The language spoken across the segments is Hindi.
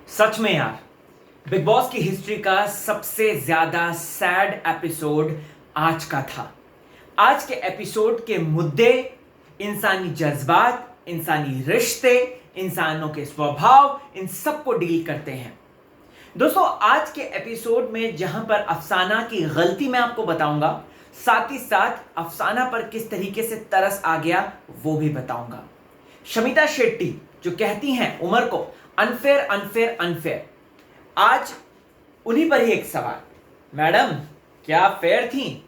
सच में यार, बिग बॉस की हिस्ट्री का सबसे ज्यादा सैड एपिसोड आज का था। आज के एपिसोड के मुद्दे इंसानी जज्बात, इंसानी रिश्ते, इंसानों के स्वभाव, इन सब को डील करते हैं। दोस्तों, आज के एपिसोड में जहां पर अफसाना की गलती मैं आपको बताऊंगा, साथ ही साथ अफसाना पर किस तरीके से तरस आ गया वो भी बताऊंगा। शमिता शेट्टी जो कहती हैं उमर को अनफेयर अनफेयर अनफेयर, आज उन्हीं पर ही एक सवाल, मैडम क्या फेयर थी?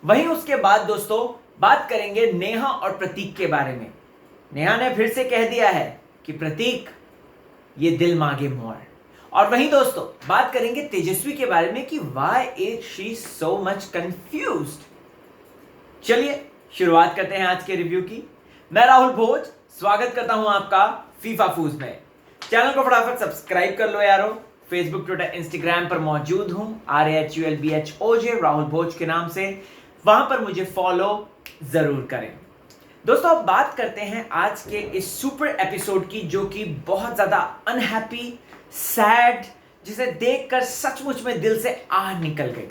वहीं उसके बाद दोस्तों बात करेंगे नेहा और प्रतीक के बारे में। नेहा ने फिर से कह दिया है कि प्रतीक ये दिल मांगे मोर। और वहीं दोस्तों बात करेंगे तेजस्वी के बारे में कि why is she so much confused. चलिए शुरुआत करते हैं आज के रिव्यू की। मैं राहुल भोज स्वागत करता हूं आपका फीफा फूज में। चैनल को फटाफट सब्सक्राइब कर लो यारो। फेसबुक, ट्विटर, इंस्टाग्राम पर मौजूद हूं RAHULBHOJ राहुल भोज के नाम से। वहां पर मुझे फॉलो जरूर करें। दोस्तों अब बात करते हैं आज के इस सुपर एपिसोड की, जो कि बहुत ज्यादा अनहैप्पी, सैड, जिसे देखकर सचमुच में दिल से आह निकल गई।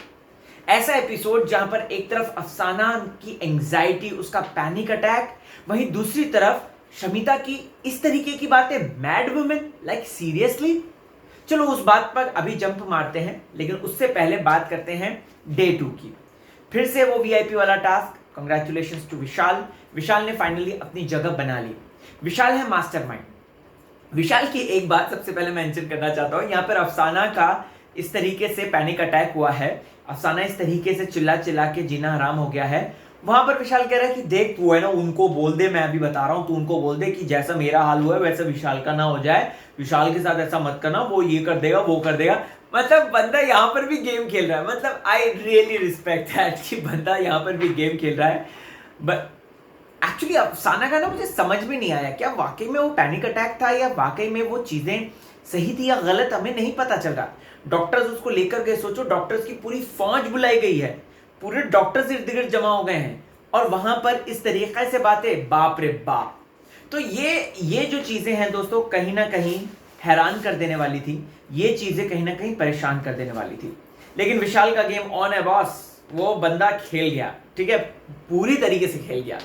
ऐसा एपिसोड जहां पर एक तरफ अफसाना की एंजाइटी, उसका पैनिक अटैक, वहीं दूसरी तरफ शमिता की इस तरीके की बातें, मैड वुमेन, लाइक सीरियसली। चलो उस बात पर अभी जंप मारते हैं, लेकिन उससे पहले बात करते हैं डे 2 की। फिर से वो VIP वाला टास्क। कंग्रेचुलेशंस टू विशाल। विशाल ने फाइनली अपनी जगह बना ली। विशाल है मास्टरमाइंड। विशाल की एक बात सबसे पहले मेंशन करना चाहता हूं, यहां पर अफसाना का इस तरीके से पैनिक अटैक हुआ है, अफसाना इस तरीके से चिल्ला चिल्ला के जीना हराम हो गया है। वहां पर विशाल कह रहा है कि देख तू है ना, उनको बोल दे, मैं अभी बता रहा हूं, तू उनको बोल दे कि जैसा मेरा हाल हुआ है वैसा विशाल का ना हो जाए, विशाल के साथ ऐसा मत करना, वो ये कर देगा वो कर देगा। मतलब बंदा यहां पर भी गेम खेल रहा है। मतलब आई रियली रिस्पेक्ट दैट कि बंदा यहां पर भी गेम खेल रहा है। बट एक्चुअली अफसाना का ना मुझे समझ में नहीं आया, क्या वाकई में वो पैनिक अटैक था या वाकई में वो चीजें सही थी या गलत, हमें नहीं पता चल रहा। डॉक्टर्स उसको लेकर गए, सोचो डॉक्टर्स की पूरी फौज बुलाई गई है, पूरे डॉक्टर्स इर्द गिर्द जमा हो गए हैं, और वहां पर इस तरीके से बातें, बाप रे बाप। तो ये जो चीजें हैं दोस्तों, कहीं ना कहीं हैरान कर देने वाली थी, ये चीजें कहीं ना कहीं परेशान कर देने वाली थी। लेकिन विशाल का गेम ऑन है बॉस, वो बंदा खेल गया, ठीक है, पूरी तरीके से खेल गया।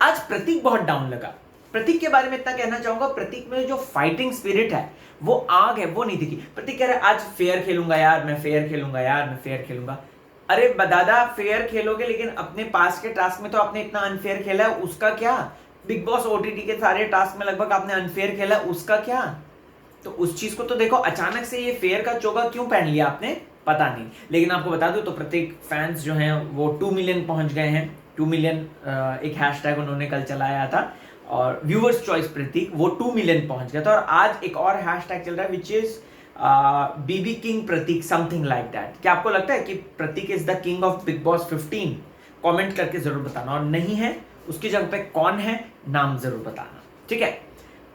आज प्रतीक बहुत डाउन लगा। प्रतीक के बारे में इतना कहना चाहूंगा, प्रतीक में जो फाइटिंग स्पिरिट है, वो आग है, वो नहीं दिखी। प्रतीक कह रहा है आज फेयर खेलूंगा यार, मैं फेयर खेलूंगा यार, मैं फेयर खेलूंगा। अरे दादा फेयर खेलोगे, लेकिन अपने पास के टास्क में तो आपने इतना अनफेयर खेला है, उसका क्या? बिग बॉस OTT के सारे टास्क में लगभग आपने अनफेयर खेला है, उसका क्या? तो उस चीज को तो देखो, अचानक से ये फेयर का चोगा क्यों पहन लिया आपने, पता नहीं। लेकिन आपको बता दूं तो प्रत्येक फैंस जो हैं वो 2 मिलियन पहुंच गए हैं। 2 मिलियन एक हैशटैग उन्होंने कल चलाया था, और व्यूअर्स चॉइस प्रतीक, वो 2 मिलियन पहुंच गया था। और आज एक और हैशटैग चल रहा है which is BB king Prateek, something like that. क्या आपको लगता है कि Prateek is the king of Bigg Boss 15? Comment करके जरूर बताना, और नहीं है उसकी जगह पे कौन है, नाम जरूर बताना, ठीक है।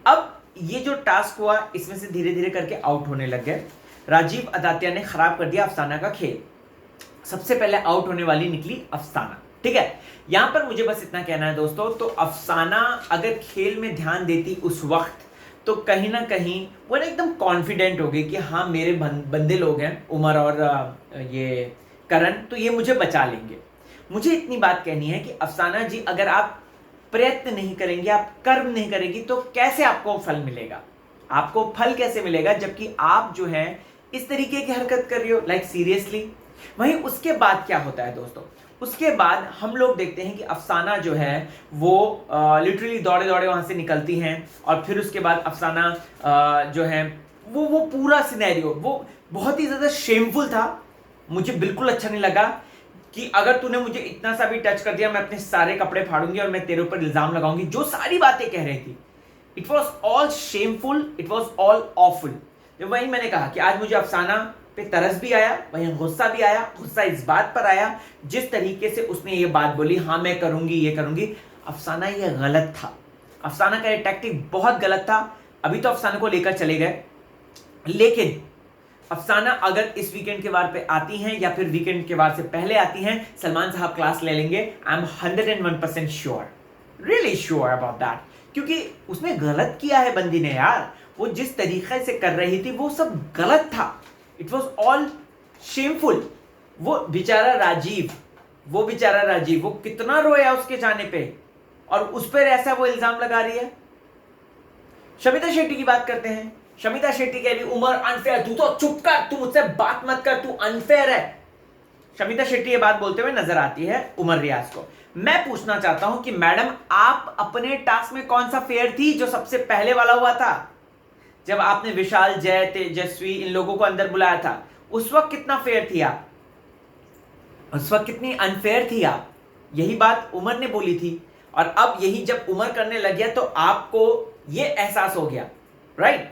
अब ये जो टास्क हुआ, इसमें से धीरे धीरे करके आउट होने लग गए। राजीव अदातिया ने खराब कर दिया अफसाना का खेल। सबसे पहले आउट होने वाली निकली अफसाना, ठीक है। यहां पर मुझे बस इतना कहना है दोस्तों, तो अफसाना अगर खेल में ध्यान देती उस वक्त, तो कहीं ना कहीं वो एकदम कॉन्फिडेंट हो गई कि हाँ मेरे बंदे लोग हैं, उमर और ये करण, तो ये मुझे बचा लेंगे। मुझे इतनी बात कहनी है कि अफसाना जी, अगर आप प्रयत्न नहीं करेंगे, आप कर्म नहीं करेंगी, तो कैसे आपको फल मिलेगा? आपको फल कैसे मिलेगा जबकि आप जो है इस तरीके की हरकत कर रही हो, लाइक सीरियसली। वहीं उसके बाद क्या होता है दोस्तों, उसके बाद हम लोग देखते हैं कि अफसाना जो है वो लिटरली दौड़े दौड़े वहां से निकलती हैं, और फिर उसके बाद अफसाना जो है वो पूरा सिनेरियो वो बहुत ही ज्यादा शेमफुल था। मुझे बिल्कुल अच्छा नहीं लगा कि अगर तूने मुझे इतना सा भी टच कर दिया, मैं अपने सारे कपड़े फाड़ूंगी और मैं तेरे ऊपर इल्जाम लगाऊंगी। जो सारी बातें कह रही थी, it was all shameful, it was all awful. वही मैंने कहा कि आज मुझे अफसाना पे तरस भी आया, वहीं गुस्सा भी आया। गुस्सा इस बात पर आया जिस तरीके से उसने ये बात बोली, हाँ मैं करूंगी, ये करूंगी। अफसाना ये गलत था, अफसाना का ये टैक्टिक बहुत गलत था। अभी तो अफसाना को लेकर चले गए, लेकिन अफसाना अगर इस वीकेंड के वार पे आती हैं या फिर वीकेंड के वार से पहले आती हैं, सलमान साहब क्लास ले लेंगे। I am 101% sure, really sure about that, क्योंकि उसने गलत किया है बंदी ने यार। वो जिस तरीके से कर रही थी वो सब गलत था। It was all shameful. वो बेचारा राजीव वो कितना रोया उसके जाने पे, और उस पर ऐसा वो इल्जाम लगा रही है। शमिता शेट्टी की बात करते हैं। शमिता शेट्टी कह रही उमर अनफेयर, तू तो चुप कर, तू मुझसे बात मत कर, तू अनफेयर है। शमिता शेट्टी ये बात बोलते हुए नजर आती है उमर रियाज को। मैं पूछना चाहता हूं कि मैडम आप अपने टास्क में कौन सा फेयर थी जो सबसे पहले वाला हुआ था? जब आपने विशाल, जय, तेजस्वी इन लोगों को अंदर बुलाया था, उस वक्त कितना फेयर थी आप? उस वक्त कितनी अनफेयर थी आप? यही बात उमर ने बोली थी। और अब यही जब उमर करने लग गया तो आपको ये एहसास हो गया, राइट?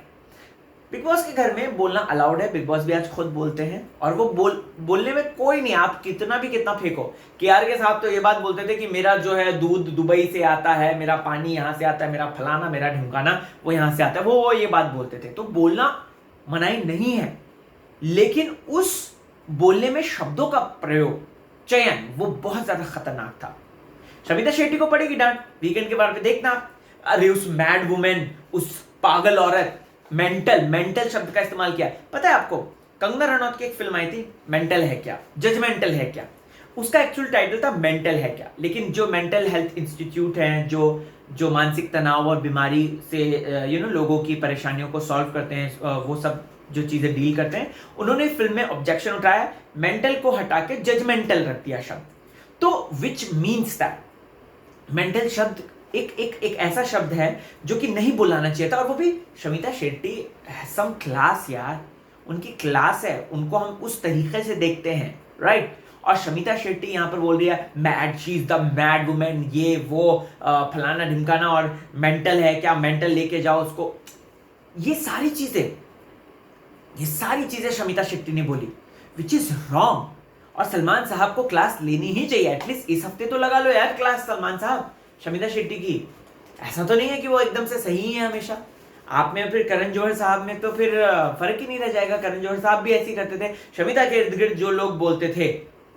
बिग बॉस के घर में बोलना अलाउड है। बिग बॉस भी आज खुद बोलते हैं, और वो बोलने में कोई नहीं, आप कितना फेंको। के साहब तो ये बात बोलते थे कि मेरा जो है दूध दुबई से आता है, मेरा पानी यहां से आता है, मेरा फलाना मेरा ढिमकाना वो यहां से आता है, वो ये बात बोलते थे। तो बोलना मनाही नहीं है, लेकिन उस बोलने में शब्दों का प्रयोग, चयन, वो बहुत ज्यादा खतरनाक था। शमिता शेट्टी को पड़ेगी डांट, वीकेंड के बारे में देखना। अरे उस मैड वुमेन, उस पागल औरत, मेंटल शब्द का इस्तेमाल किया। पता है आपको, कंगना रनौत की एक फिल्म आई थी मेंटल है क्या, जजमेंटल है क्या, उसका एक्चुअल टाइटल था मेंटल है क्या। लेकिन जो मेंटल हेल्थ इंस्टीट्यूट हैं, जो मानसिक तनाव और बीमारी से लोगों की परेशानियों को सॉल्व करते हैं, वो सब जो चीजें डील करते हैं, उन्होंने फिल्म में ऑब्जेक्शन उठाया, मेंटल को हटा के जजमेंटल रख दिया शब्द। तो विच मीन्स दैट मेंटल शब्द एक ऐसा शब्द है जो कि नहीं बुलाना चाहिए था। और वो भी शमिता शेट्टी, सम क्लास यार, उनकी क्लास है, उनको हम उस तरीके से देखते हैं, राइट? और शमिता शेट्टी यहां पर बोल रही है mad, she is the mad women, ये वो फलाना ढिमकाना, और मेंटल है क्या, मेंटल लेके जाओ उसको। ये सारी चीजें शमिता शेट्टी ने बोली, विच इज रॉन्ग। और सलमान साहब को क्लास लेनी ही चाहिए, एटलीस्ट इस हफ्ते तो लगा लो यार क्लास सलमान साहब शमिता शेट्टी की। ऐसा तो नहीं है कि वो एकदम से सही है हमेशा। आप में फिर करण जौहर साहब में तो फिर फर्क ही नहीं रह जाएगा। करण जौहर साहब भी ऐसे करते थे, शमिता के इर्द गिर्द जो लोग बोलते थे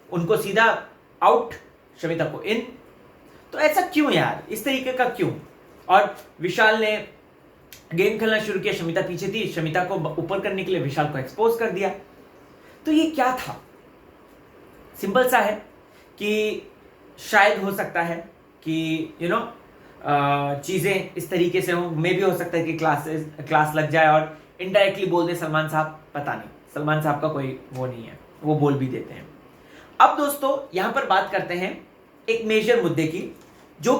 उनको सीधा आउट, शमिता को इन। तो ऐसा क्यों यार, इस तरीके का क्यों? और विशाल ने गेम खेलना शुरू किया, शमिता पीछे थी, शमिता को ऊपर करने के लिए विशाल को एक्सपोज कर दिया। तो ये क्या था? सिंपल सा है कि शायद हो सकता है कि चीजें इस तरीके से हो, मे भी हो सकता है कि क्लास लग जाए और इनडायरेक्टली बोल दे सलमान साहब, पता नहीं। सलमान साहब का कोई वो नहीं है, वो बोल भी देते हैं। अब दोस्तों यहां पर बात करते हैं एक मेजर मुद्दे की, जो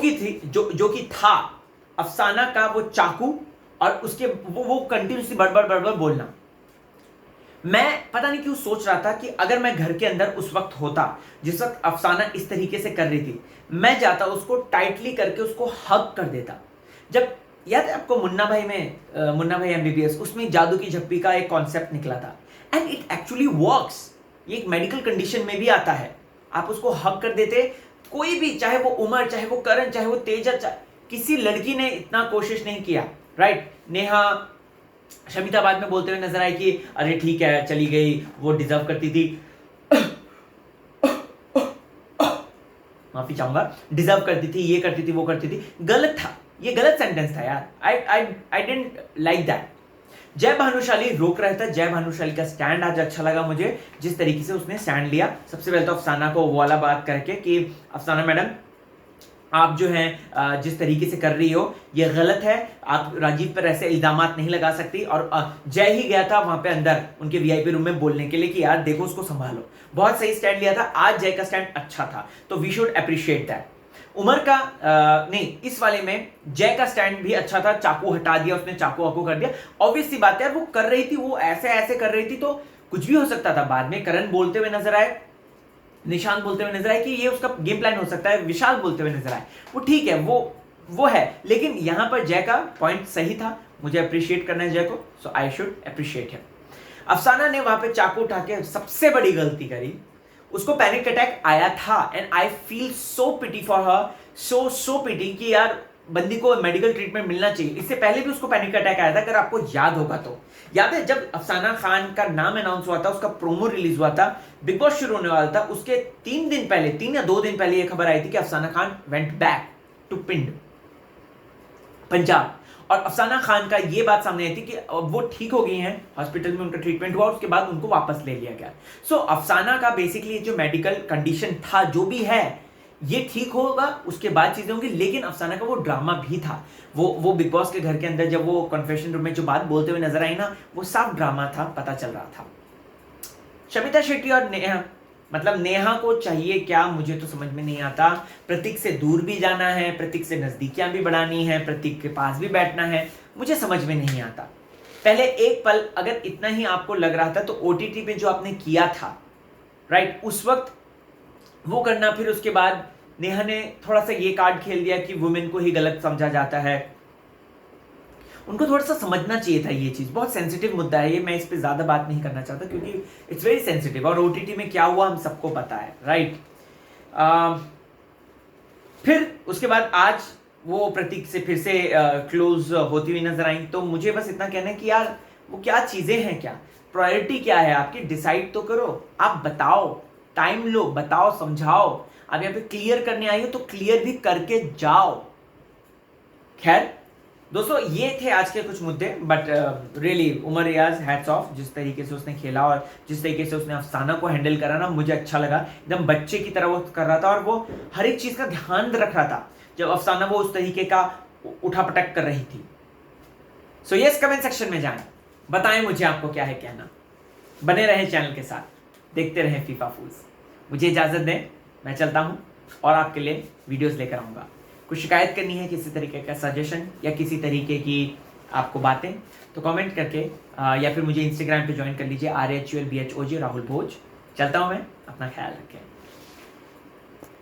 कि था अफसाना का वो चाकू, और उसके वो कंटिन्यूसली बड़बड़ बोलना। मैं पता नहीं क्यों सोच रहा था कि अगर मैं घर के अंदर उस वक्त होता जिस वक्त अफसाना इस तरीके से कर रही थी, मैं जाता उसको टाइटली करके उसको हग कर देता। जब याद है आपको मुन्ना भाई एमबीबीएस, उसमें जादू की झप्पी का एक कॉन्सेप्ट निकला था, एंड इट एक्चुअली वर्क्स। ये एक मेडिकल कंडीशन में भी आता है। आप उसको हग कर देते, कोई भी, चाहे वो उमर, चाहे वो करण, चाहे वो तेजा, किसी लड़की ने इतना कोशिश नहीं किया, राइट? नेहा, शमिता बाद में बोलते हुए नजर आई कि अरे ठीक है चली गई, वो डिजर्व करती थी, माफी चाहूंगा, डिजर्व करती थी, ये करती थी, वो करती थी। गलत था, ये गलत सेंटेंस था यार। I didn't like that. जय भानुशाली रोक रहा था। जय भानुशाली का स्टैंड आज अच्छा लगा मुझे, जिस तरीके से उसने स्टैंड लिया। सबसे पहले तो अफसाना को वो वाला बात करके कि अफसाना मैडम आप जो हैं जिस तरीके से कर रही हो ये गलत है, आप राजीव पर ऐसे इल्जामात नहीं लगा सकती। और जय ही गया था वहां पे अंदर उनके वीआईपी रूम में बोलने के लिए कि यार देखो उसको संभालो। बहुत सही स्टैंड लिया था आज, जय का स्टैंड अच्छा था, तो we should appreciate that. Umar का नहीं, इस वाले में जय का स्टैंड भी अच्छा था, चाकू हटा दिया उसने, चाकू वाकू कर दिया। ऑब्वियस सी बात है, वो कर रही थी, वो ऐसे कर रही थी तो कुछ भी हो सकता था। बाद में करण बोलते हुए नजर आए, निशांत बोलते हुए नजर आए कि ये उसका गेम प्लान हो सकता है, विशाल बोलते हुए नजर आए, वो ठीक है, वो है। लेकिन यहां पर जय का पॉइंट सही था, मुझे अप्रिशिएट करना है जय को, सो आई शुड अप्रिशिएट हिम। अफसाना ने वहां पे चाकू उठा के सबसे बड़ी गलती करी, उसको पैनिक अटैक आया था, and I feel so pity for her, so pity कि यार बंदी को मेडिकल ट्रीटमेंट मिलना चाहिए। इससे पहले भी उसको पैनिक अटैक आया था, अगर आपको याद होगा तो। याद है जब अफसाना खान का नाम अनाउंस हुआ था, उसका प्रोमो रिलीज हुआ था, बिग बॉस शुरू होने वाला था, उसके 3 या 2 दिन पहले यह खबर आई थी कि अफसाना खान वेंट बैक टू पिंड, पंजाब। और अफसाना खान का ये बात सामने आई थी कि वो ठीक हो गई हैं, हॉस्पिटल में उनका ट्रीटमेंट हुआ, उसके बाद उनको वापस ले लिया गया। सो अफसाना का बेसिकली जो मेडिकल कंडीशन था, जो भी है, ये ठीक होगा, उसके बाद चीजें होंगी। लेकिन अफसाना का वो ड्रामा भी था, वो बिग बॉस के घर के अंदर जब वो कन्फेशन रूम में जो बात बोलते हुए नजर आई ना, वो साफ ड्रामा था, पता चल रहा था। शमिता शेट्टी और नेहा, मतलब नेहा को चाहिए क्या, मुझे तो समझ में नहीं आता। प्रतीक से दूर भी जाना है, प्रतीक से नजदीकियां भी बढ़ानी है, प्रतीक के पास भी बैठना है, मुझे समझ में नहीं आता। पहले एक पल अगर इतना ही आपको लग रहा था तो ओटीटी पे जो आपने किया था, राइट, उस वक्त वो करना। फिर उसके बाद नेहा ने थोड़ा सा ये कार्ड खेल दिया कि वुमेन को ही गलत समझा जाता है। उनको थोड़ा सा समझना चाहिए था, ये चीज बहुत सेंसिटिव मुद्दा है ये, मैं इस पे ज्यादा बात नहीं करना चाहता क्योंकि इट्स वेरी सेंसिटिव, और ओटीटी में क्या हुआ हम सबको पता है, राइट। फिर उसके बाद आज वो प्रतीक से फिर से क्लोज होती हुई नजर आई। तो मुझे बस इतना कहना है कि यार वो क्या चीजें हैं, क्या प्रायोरिटी क्या है आपकी, डिसाइड तो करो, आप बताओ, टाइम लो, बताओ, समझाओ। आप यहाँ पे क्लियर करने आई हो तो क्लियर भी करके जाओ। खैर दोस्तों, ये थे आज के कुछ मुद्दे, but really Umar Riyaz hats off, जिस तरीके से उसने खेला और जिस तरीके से उसने अफसाना को हैंडल करा ना, मुझे अच्छा लगा। एकदम बच्चे की तरह वो कर रहा था और वो हर एक चीज का ध्यान रख रहा था जब अफसाना वो उस तरीके का उठापटक कर रही थी। सो यस, कमेंट सेक्शन में जाएं, बताएं मुझे आपको क्या है कहना। बने रहे चैनल के साथ, देखते रहे फीफा फूल्स। मुझे इजाजत दें, मैं चलता हूं और आपके लिए वीडियोस लेकर आऊंगा। कुछ शिकायत करनी है, किसी तरीके का सजेशन या किसी तरीके की आपको बातें, तो कमेंट करके या फिर मुझे इंस्टाग्राम पे ज्वाइन कर लीजिए, RHULBHOJ राहुल भोज। चलता हूं मैं, अपना ख्याल रखें।